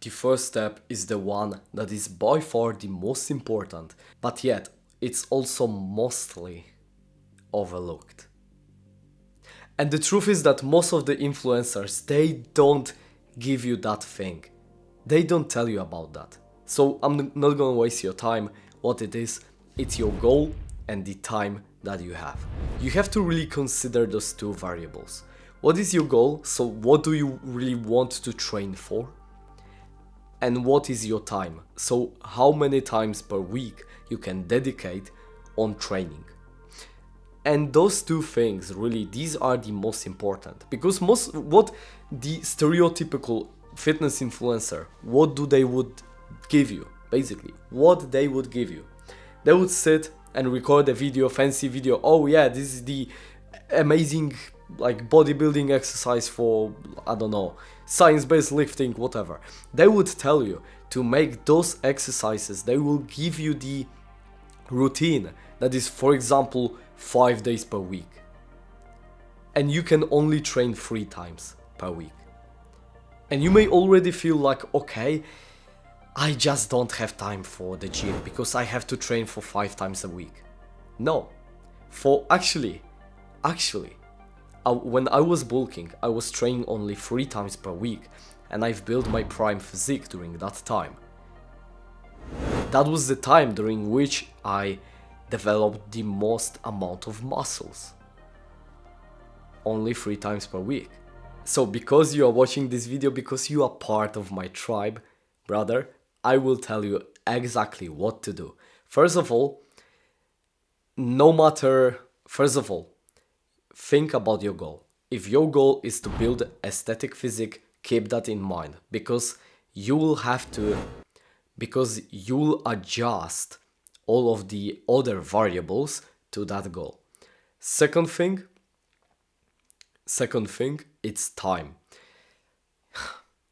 The first step is the one that is by far the most important, but yet it's also mostly overlooked. And the truth is that most of the influencers, they don't give you that thing. They don't tell you about that. So I'm not gonna waste your time. What it is, it's your goal and the time that you have. You have to really consider those two variables. What is your goal? So what do you really want to train for? And what is your time? So how many times per week you can dedicate on training? And those two things, really, these are the most important, because what the stereotypical fitness influencer, what do they would give you? Basically, what they would give you, they would sit and record a video, fancy video. Oh yeah, this is the amazing like bodybuilding exercise for, I don't know, science-based lifting, whatever. They would tell you to make those exercises. They will give you the routine that is, for example, 5 days per week, and you can only train 3 times per week. And you may already feel like, okay, I just don't have time for the gym because I have to train for 5 times a week. No, for actually, when I was bulking, I was training only 3 times per week, and I've built my prime physique during that time. That was the time during which I developed the most amount of muscles. Only 3 times per week. So because you are watching this video, because you are part of my tribe, brother, I will tell you exactly what to do. First of all, think about your goal. If your goal is to build aesthetic physique, keep that in mind, because you'll adjust all of the other variables to that goal. Second thing, it's time.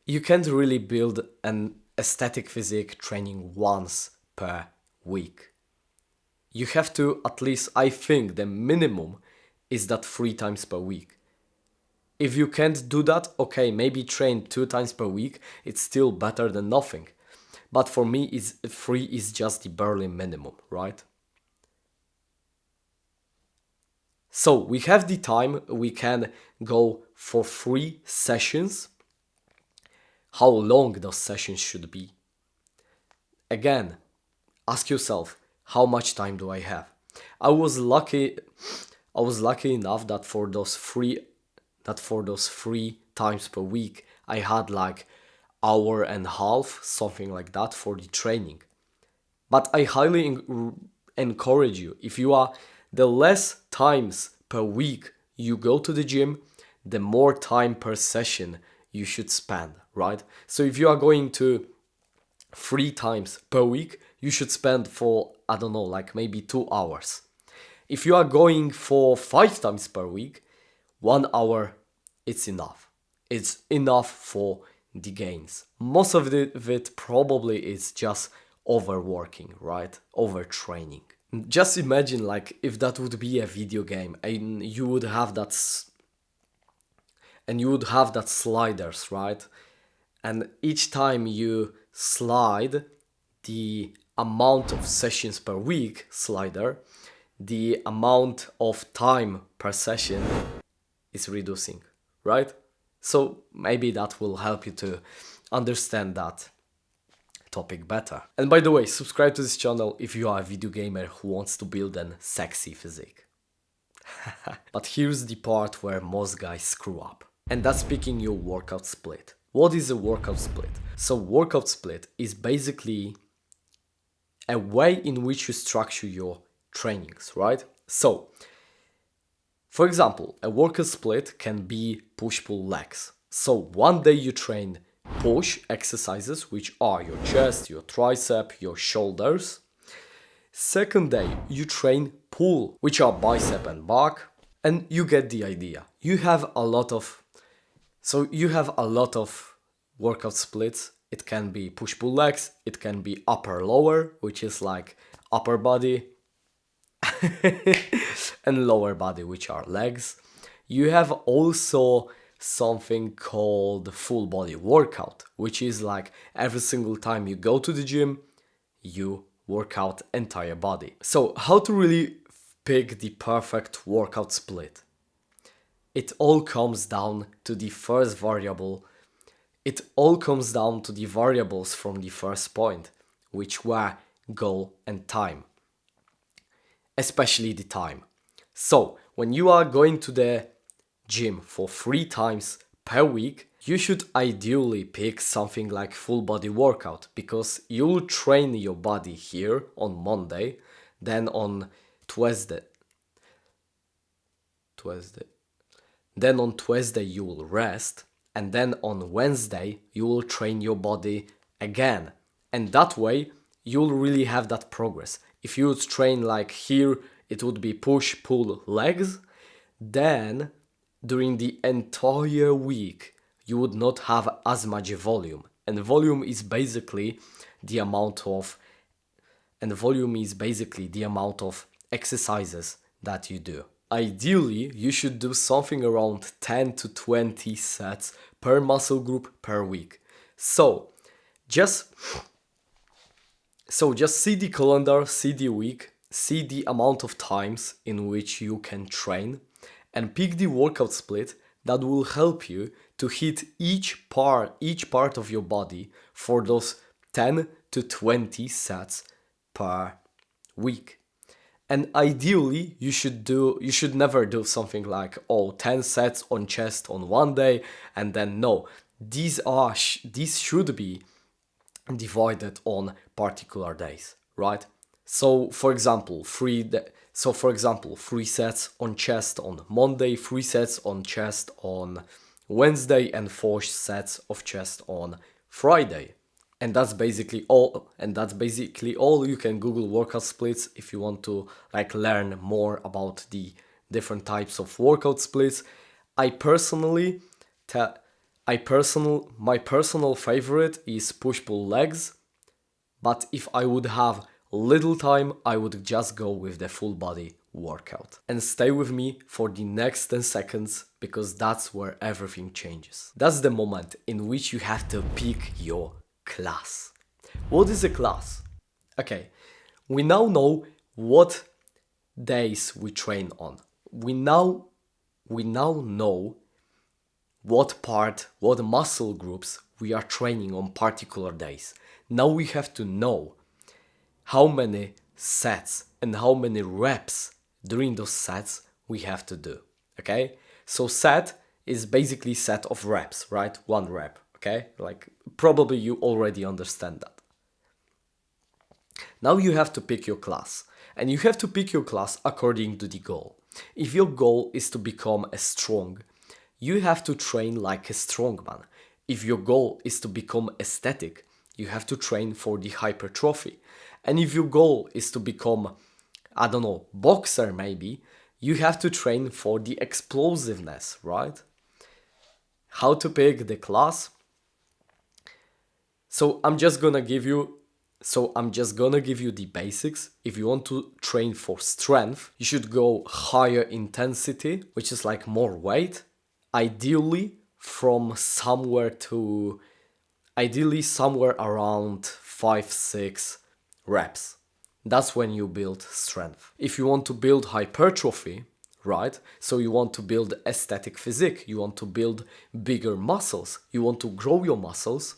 You can't really build an aesthetic physique training once per week. You have to, at least, I think the minimum is that 3 times per week. If you can't do that, okay, maybe train 2 times per week. It's still better than nothing. But for me, 3 is just the barely minimum, right? So we have the time, we can go for 3 sessions. How long those sessions should be? Again, ask yourself, how much time do I have? I was lucky enough that for those 3 times per week, I had like hour and a half, something like that, for the training. But I highly encourage you, if you are, the less times per week you go to the gym, the more time per session you should spend, right? So if you are going to 3 times per week, you should spend for, I don't know, like maybe 2 hours. If you are going for 5 times per week, 1 hour, it's enough. It's enough for the gains. Most of it probably is just overworking, right? Overtraining. Just imagine, like, if that would be a video game and you would have that sliders, right? And each time you slide the amount of sessions per week slider, the amount of time per session is reducing, right? So maybe that will help you to understand that topic better. And by the way, subscribe to this channel if you are a video gamer who wants to build a sexy physique. But here's the part where most guys screw up, and that's picking your workout split. What is a workout split? So workout split is basically a way in which you structure your trainings, right? So, for example, a workout split can be push-pull legs. So one day you train push exercises, which are your chest, your tricep, your shoulders. Second day you train pull, which are bicep and back, and you get the idea. You have a lot of workout splits. It can be push-pull legs, it can be upper-lower, which is like upper body, and lower body, which are legs. You have also something called full body workout, which is like every single time you go to the gym, you work out entire body. So how to really pick the perfect workout split? It all comes down to the first variable. It all comes down to the variables from the first point, which were goal and time. Especially the time. So, when you are going to the gym for 3 times per week, you should ideally pick something like full body workout, because you'll train your body here on Monday, then on Tuesday, then on Tuesday you will rest, and then on Wednesday you will train your body again. And that way you'll really have that progress. If you would train like here, it would be push, pull, legs, then during the entire week you would not have as much volume. And volume is basically the amount of exercises that you do. Ideally, you should do something around 10 to 20 sets per muscle group per week. So just see the calendar, see the week, see the amount of times in which you can train, and pick the workout split that will help you to hit each part of your body for those 10 to 20 sets per week. And ideally, you should never do something like 10 sets on chest on one day, and then no. These should be divided on particular days, right? So for example, 3 sets on chest on Monday, 3 sets on chest on Wednesday, and 4 sets of chest on Friday. And that's basically all. You can Google workout splits if you want to like learn more about the different types of workout splits. My personal favorite is push-pull legs, but if I would have little time, I would just go with the full body workout. And stay with me for the next 10 seconds, because that's where everything changes. That's the moment in which you have to pick your class. What is a class? Okay, we now know what days we train on. We now know what muscle groups we are training on particular days. Now we have to know how many sets and how many reps during those sets we have to do. Okay? So set is basically set of reps, right? 1 rep. Okay? Like probably you already understand that. Now you have to pick your class. And you have to pick your class according to the goal. If your goal is to become a strong, you have to train like a strongman. If your goal is to become aesthetic, you have to train for the hypertrophy. And if your goal is to become, boxer maybe, you have to train for the explosiveness, right? How to pick the class? So I'm just gonna give you the basics. If you want to train for strength, you should go higher intensity, which is like more weight. Ideally somewhere around 5-6 reps. That's when you build strength. If you want to build hypertrophy, right? So you want to build aesthetic physique, you want to build bigger muscles, you want to grow your muscles,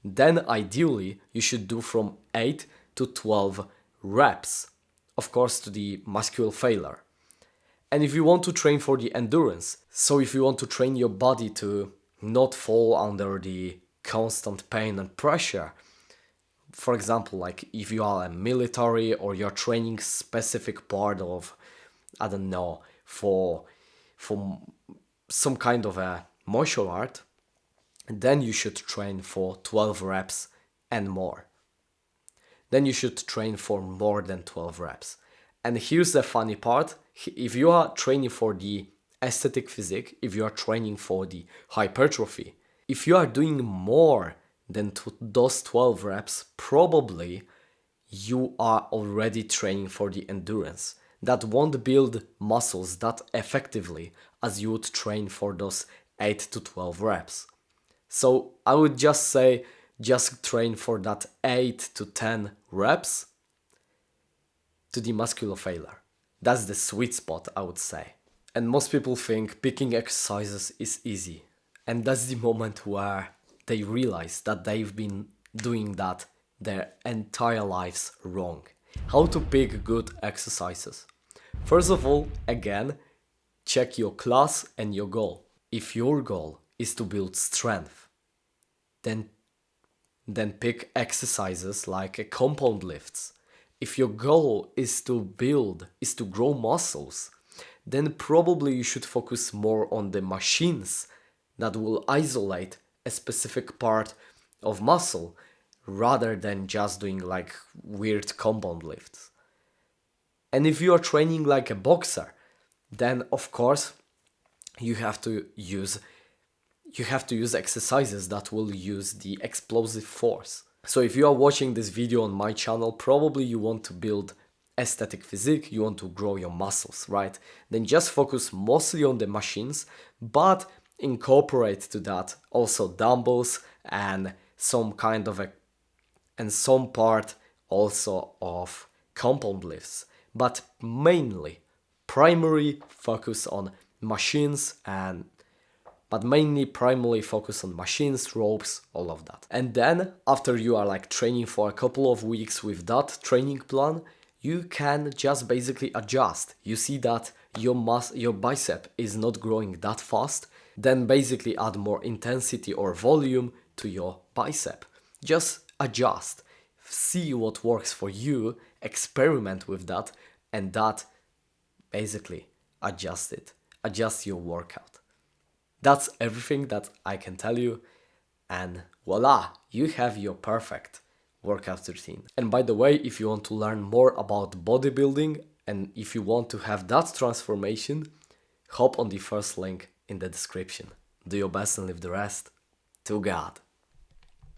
then ideally you should do from 8 to 12 reps, of course to the muscular failure. And if you want to train for the endurance, so if you want to train your body to not fall under the constant pain and pressure, for example, like if you are a military or you're training specific part of, for some kind of a martial art, then you should train for 12 reps and more. Then you should train for more than 12 reps. And here's the funny part. If you are training for the aesthetic physique, if you are training for the hypertrophy, if you are doing more than those 12 reps, probably you are already training for the endurance. That won't build muscles that effectively as you would train for those 8 to 12 reps. So I would just say, just train for that 8 to 10 reps to the muscular failure. That's the sweet spot, I would say. And most people think picking exercises is easy. And that's the moment where they realize that they've been doing that their entire lives wrong. How to pick good exercises. First of all, again, check your class and your goal. If your goal is to build strength, then pick exercises like compound lifts. If your goal is to grow muscles, then probably you should focus more on the machines that will isolate a specific part of muscle rather than just doing like weird compound lifts. And if you are training like a boxer, then of course you have to use exercises that will use the explosive force. So if you are watching this video on my channel, probably you want to build aesthetic physique, you want to grow your muscles, right? Then just focus mostly on the machines, but incorporate to that also dumbbells and some part also of compound lifts. But mainly, primarily focus on machines, ropes, all of that. And then after you are like training for a couple of weeks with that training plan, you can just basically adjust. You see that your bicep is not growing that fast, then basically add more intensity or volume to your bicep. Just adjust. See what works for you, experiment with that, and that basically adjust your workout. That's everything that I can tell you, and voila, you have your perfect workout routine. And by the way, if you want to learn more about bodybuilding and if you want to have that transformation, hop on the first link in the description. Do your best and leave the rest to God.